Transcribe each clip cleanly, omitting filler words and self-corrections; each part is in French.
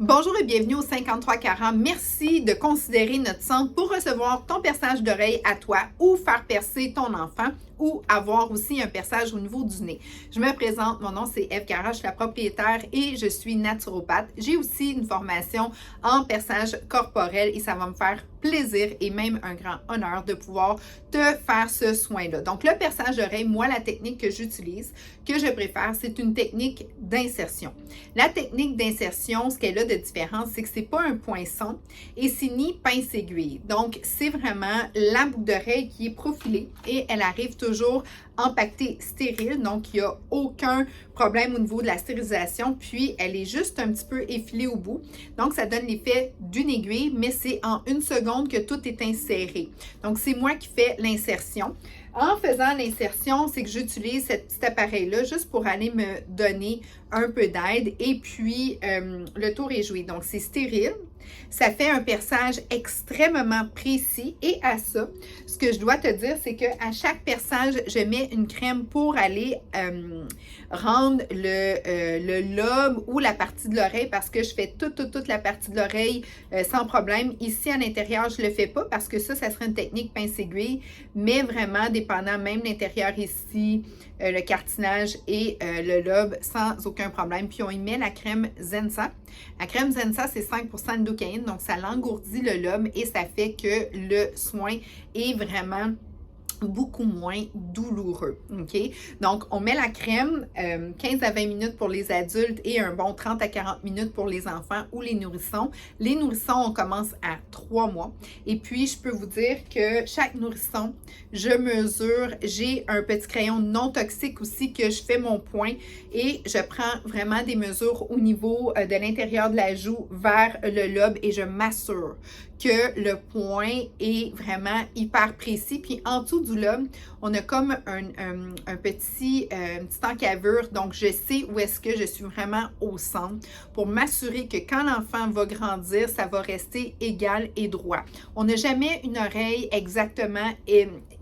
Bonjour et bienvenue au 5340. Merci de considérer notre centre pour recevoir ton perçage d'oreille à toi ou faire percer ton enfant ou avoir aussi un perçage au niveau du nez. Je me présente, mon nom c'est Eve Cara, je suis la propriétaire et je suis naturopathe. J'ai aussi une formation en perçage corporel et ça va me faire plaisir et même un grand honneur de pouvoir te faire ce soin-là. Donc le perçage d'oreille, moi la technique que j'utilise, que je préfère, c'est une technique d'insertion. La technique d'insertion, ce qu'elle a de différence, c'est que c'est pas un poinçon et c'est ni pince-aiguille. Donc c'est vraiment la boucle d'oreille qui est profilée et elle arrive toujours empaquetée stérile, donc il n'y a aucun problème au niveau de la stérilisation, puis elle est juste un petit peu effilée au bout, donc ça donne l'effet d'une aiguille, mais c'est en une seconde que tout est inséré. Donc c'est moi qui fais l'insertion. En faisant l'insertion, c'est que j'utilise ce petit appareil-là juste pour aller me donner un peu d'aide et puis le tour est joué. Donc c'est stérile. Ça fait un perçage extrêmement précis et à ça, ce que je dois te dire, c'est qu'à chaque perçage, je mets une crème pour aller rendre le lobe ou la partie de l'oreille parce que je fais toute la partie de l'oreille sans problème. Ici, à l'intérieur, je ne le fais pas parce que ça serait une technique pince-aiguille, mais vraiment, dépendant même l'intérieur ici, le cartilage et le lobe sans aucun problème. Puis on y met la crème Zensa. La crème Zensa, c'est 5% de lidocaïne, donc ça l'engourdit le lobe et ça fait que le soin est vraiment beaucoup moins douloureux, OK? Donc, on met la crème 15 à 20 minutes pour les adultes et un bon 30 à 40 minutes pour les enfants ou les nourrissons. Les nourrissons, on commence à 3 mois. Et puis, je peux vous dire que chaque nourrisson, je mesure, j'ai un petit crayon non toxique aussi que je fais mon point et je prends vraiment des mesures au niveau de l'intérieur de la joue vers le lobe et je m'assure que le point est vraiment hyper précis. Puis en dessous du lobe, on a comme un petit, une petite encavure. Donc, je sais où est-ce que je suis vraiment au centre pour m'assurer que quand l'enfant va grandir, ça va rester égal et droit. On n'a jamais une oreille exactement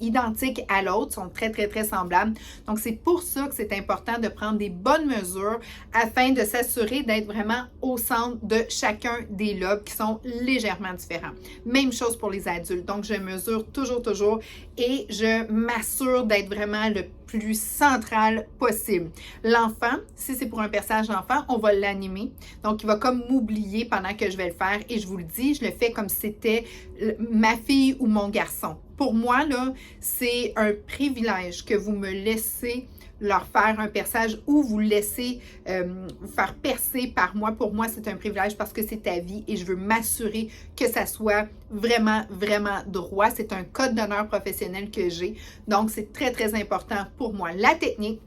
identique à l'autre, sont très semblables. Donc, c'est pour ça que c'est important de prendre des bonnes mesures afin de s'assurer d'être vraiment au centre de chacun des lobes qui sont légèrement différents. Même chose pour les adultes. Donc, je mesure toujours et je m'assure d'être vraiment le plus central possible. L'enfant, si c'est pour un perçage d'enfant, on va l'animer. Donc, il va comme m'oublier pendant que je vais le faire. Et je vous le dis, je le fais comme si c'était ma fille ou mon garçon. Pour moi, là, c'est un privilège que vous me laissez leur faire un perçage ou vous laisser vous faire percer par moi. Pour moi, c'est un privilège parce que c'est ta vie et je veux m'assurer que ça soit vraiment droit. C'est un code d'honneur professionnel que j'ai. Donc, c'est très important pour moi. La technique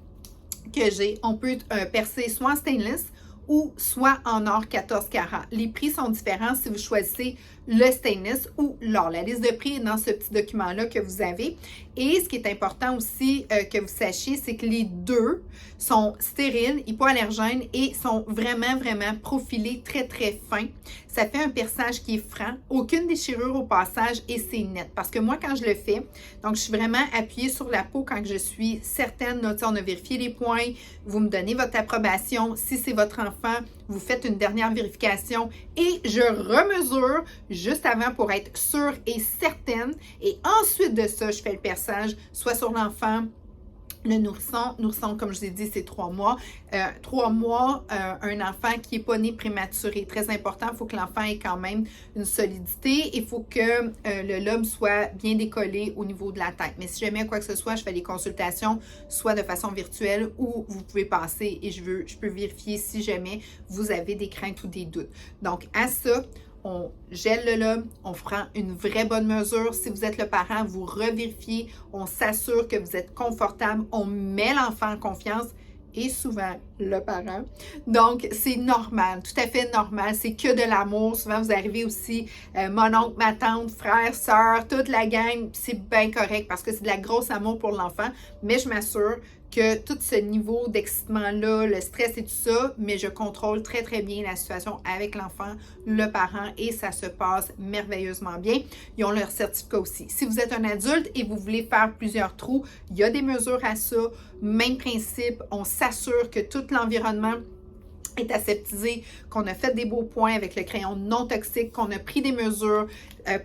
que j'ai, on peut percer soit en stainless ou soit en or 14 carats. Les prix sont différents si vous choisissez le stainless ou l'or. La liste de prix est dans ce petit document-là que vous avez. Et ce qui est important aussi que vous sachiez, c'est que les deux sont stériles, hypoallergènes et sont vraiment profilés très fins. Ça fait un perçage qui est franc, aucune déchirure au passage et c'est net. Parce que moi, quand je le fais, donc je suis vraiment appuyée sur la peau quand je suis certaine, là, on a vérifié les points, vous me donnez votre approbation. Si c'est votre enfant, vous faites une dernière vérification et je remesure juste avant pour être sûre et certaine. Et ensuite de ça, je fais le perçage, soit sur l'enfant, le nourrisson, comme je vous ai dit, c'est 3 mois. 3 mois, un enfant qui n'est pas né prématuré. Très important, il faut que l'enfant ait quand même une solidité. Il faut que le lobe soit bien décollé au niveau de la tête. Mais si jamais quoi que ce soit, je fais des consultations, soit de façon virtuelle ou vous pouvez passer et je peux vérifier si jamais vous avez des craintes ou des doutes. Donc, à ça, on gèle le lobe, on prend une vraie bonne mesure. Si vous êtes le parent, vous revérifiez, on s'assure que vous êtes confortable, on met l'enfant en confiance et souvent le parent. Donc, c'est normal, tout à fait normal. C'est que de l'amour. Souvent, vous arrivez aussi, mon oncle, ma tante, frère, soeur, toute la gang, c'est bien correct parce que c'est de la grosse amour pour l'enfant. Mais je m'assure que tout ce niveau d'excitement-là, le stress et tout ça, mais je contrôle très bien la situation avec l'enfant, le parent et ça se passe merveilleusement bien. Ils ont leur certificat aussi. Si vous êtes un adulte et vous voulez faire plusieurs trous, il y a des mesures à ça. Même principe, on s'assure que tout l'environnement est aseptisé, qu'on a fait des beaux points avec le crayon non toxique, qu'on a pris des mesures.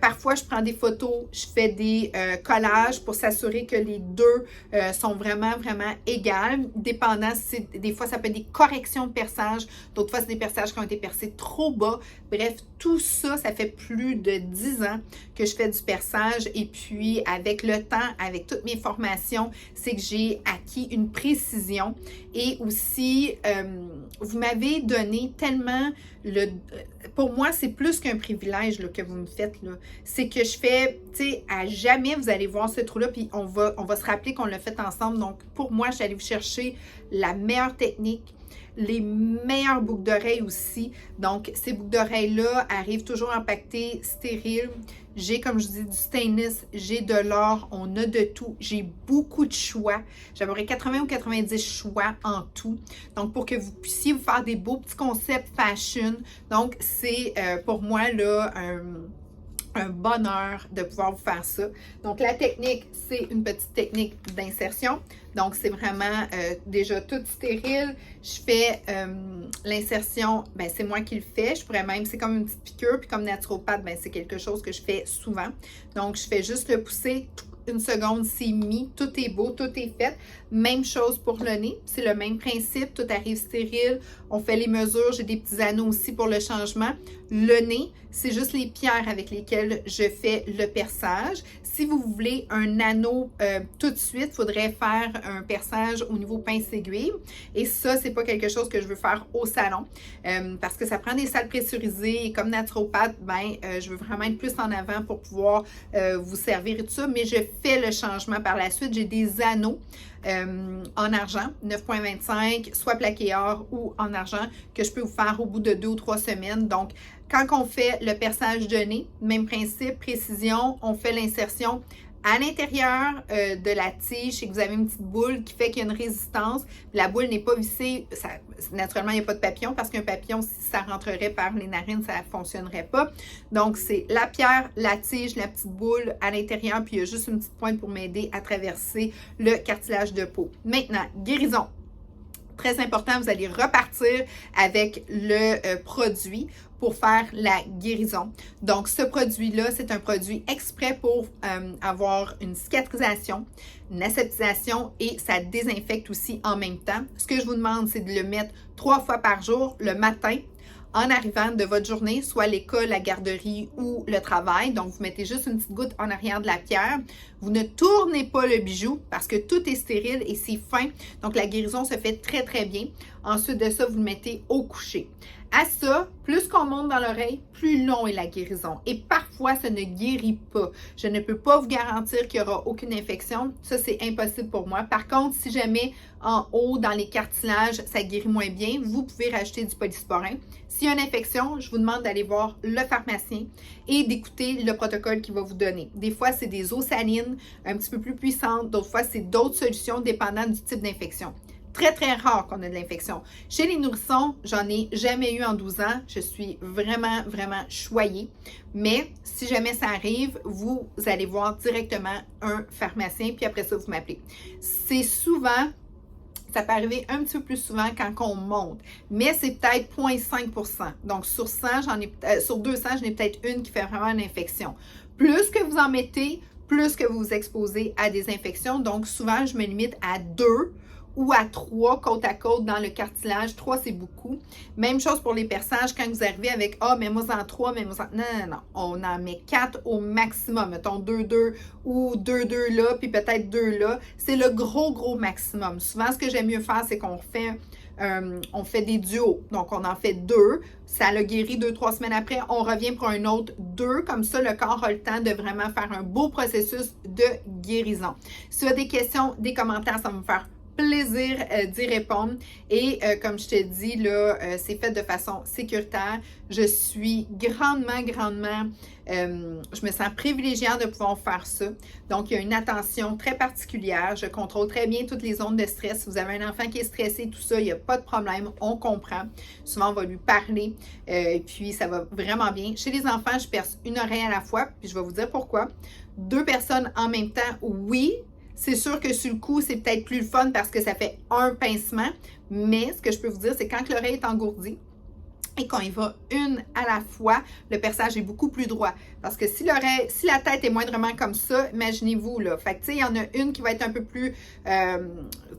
Parfois, je prends des photos, je fais des collages pour s'assurer que les deux sont vraiment, vraiment égales. Dépendant, des fois, ça peut être des corrections de perçage. D'autres fois, c'est des perçages qui ont été percés trop bas. Bref, tout ça, ça fait plus de 10 ans que je fais du perçage. Et puis, avec le temps, avec toutes mes formations, c'est que j'ai acquis une précision. Et aussi, vous m'avez donné tellement pour moi, c'est plus qu'un privilège là, que vous me faites. C'est que je fais, tu sais, à jamais vous allez voir ce trou-là, puis on va se rappeler qu'on l'a fait ensemble. Donc, pour moi, je suis allée vous chercher la meilleure technique, les meilleures boucles d'oreilles aussi. Donc, ces boucles d'oreilles-là arrivent toujours empaquetées, stériles. J'ai, comme je dis, du stainless, j'ai de l'or, on a de tout. J'ai beaucoup de choix. J'ai à peu près 80 ou 90 choix en tout. Donc, pour que vous puissiez vous faire des beaux petits concepts fashion. Donc, c'est pour moi, là, un bonheur de pouvoir vous faire ça. Donc, la technique, c'est une petite technique d'insertion. Donc, c'est vraiment déjà tout stérile. Je fais l'insertion, ben c'est moi qui le fais. Je pourrais même, c'est comme une petite piqûre, puis comme naturopathe, ben c'est quelque chose que je fais souvent. Donc, je fais juste le pousser. Une seconde, c'est mis, tout est beau, tout est fait. Même chose pour le nez, c'est le même principe, tout arrive stérile. On fait les mesures, j'ai des petits anneaux aussi pour le changement. Le nez, c'est juste les pierres avec lesquelles je fais le perçage. Si vous voulez un anneau tout de suite, il faudrait faire un perçage au niveau pince-aiguille. Et ça, c'est pas quelque chose que je veux faire au salon parce que ça prend des salles pressurisées et comme naturopathe, ben, je veux vraiment être plus en avant pour pouvoir vous servir et tout ça. Mais je fais le changement par la suite. J'ai des anneaux en argent, 9,25, soit plaqué or ou en argent, que je peux vous faire au bout de 2 ou 3 semaines. Donc, quand on fait le perçage de nez, même principe, précision, on fait l'insertion à l'intérieur de la tige et que vous avez une petite boule qui fait qu'il y a une résistance. La boule n'est pas vissée. Naturellement, il n'y a pas de papillon parce qu'un papillon, si ça rentrerait par les narines, ça ne fonctionnerait pas. Donc, c'est la pierre, la tige, la petite boule à l'intérieur, puis il y a juste une petite pointe pour m'aider à traverser le cartilage de peau. Maintenant, guérison. Très important, vous allez repartir avec le produit pour faire la guérison. Donc, ce produit-là, c'est un produit exprès pour avoir une cicatrisation, une aseptisation et ça désinfecte aussi en même temps. Ce que je vous demande, c'est de le mettre 3 fois par jour, le matin, en arrivant de votre journée, soit l'école, la garderie ou le travail. Donc, vous mettez juste une petite goutte en arrière de la pierre. Vous ne tournez pas le bijou parce que tout est stérile et c'est fin. Donc, la guérison se fait très, très bien. Ensuite de ça, vous le mettez au coucher. À ça, plus qu'on monte dans l'oreille, plus long est la guérison. Et parfois, ça ne guérit pas. Je ne peux pas vous garantir qu'il n'y aura aucune infection. Ça, c'est impossible pour moi. Par contre, si jamais en haut, dans les cartilages, ça guérit moins bien, vous pouvez rajouter du polysporin. S'il y a une infection, je vous demande d'aller voir le pharmacien et d'écouter le protocole qu'il va vous donner. Des fois, c'est des eaux salines un petit peu plus puissantes. D'autres fois, c'est d'autres solutions dépendant du type d'infection. Très, très rare qu'on ait de l'infection. Chez les nourrissons, j'en ai jamais eu en 12 ans. Je suis vraiment, vraiment choyée. Mais si jamais ça arrive, vous allez voir directement un pharmacien, puis après ça, vous m'appelez. C'est souvent, ça peut arriver un petit peu plus souvent quand on monte, mais c'est peut-être 0,5%. Donc, sur 100, sur 200, j'en ai peut-être une qui fait vraiment une infection. Plus que vous en mettez, plus que vous vous exposez à des infections. Donc, souvent, je me limite à 2 ou à 3 côte à côte dans le cartilage. 3, c'est beaucoup. Même chose pour les perçages. Quand vous arrivez avec « Ah, mets-moi en 3, mets-moi en... » Non, non, non. On en met 4 au maximum. Mettons 2 ou 2 là, puis peut-être 2 là. C'est le gros maximum. Souvent, ce que j'aime mieux faire, c'est qu'on fait des duos. Donc, on en fait 2. Ça l'a guéri 2-3 semaines après. On revient pour un autre 2. Comme ça, le corps a le temps de vraiment faire un beau processus de guérison. Si tu as des questions, des commentaires, ça va me faire plaisir d'y répondre. Et comme je te dis, là, c'est fait de façon sécuritaire. Je suis grandement, je me sens privilégiée de pouvoir faire ça. Donc, il y a une attention très particulière. Je contrôle très bien toutes les zones de stress. Si vous avez un enfant qui est stressé, tout ça, il n'y a pas de problème. On comprend. Souvent, on va lui parler. Puis, ça va vraiment bien. Chez les enfants, je perce une oreille à la fois. Puis, je vais vous dire pourquoi. 2 personnes en même temps, oui, C'est sûr que sur le coup, c'est peut-être plus le fun parce que ça fait un pincement, mais ce que je peux vous dire, c'est quand l'oreille est engourdie, et qu'on y va une à la fois, le perçage est beaucoup plus droit. Parce que si la tête est moindrement comme ça, imaginez-vous, là. Fait que, tu sais, il y en a une qui va être un peu plus, tu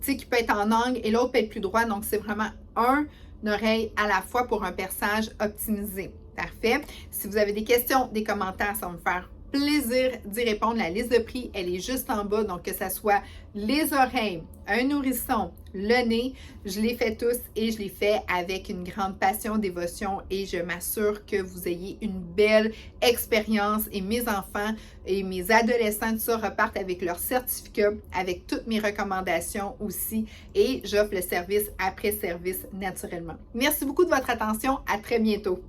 sais, qui peut être en angle et l'autre peut être plus droit. Donc, c'est vraiment une oreille à la fois pour un perçage optimisé. Parfait. Si vous avez des questions, des commentaires, ça va me faire plaisir d'y répondre. La liste de prix, elle est juste en bas. Donc, que ce soit les oreilles, un nourrisson, le nez, je les fais tous et je les fais avec une grande passion, dévotion et je m'assure que vous ayez une belle expérience et mes enfants et mes adolescents, tout ça, repartent avec leur certificat, avec toutes mes recommandations aussi et j'offre le service après service naturellement. Merci beaucoup de votre attention. À très bientôt.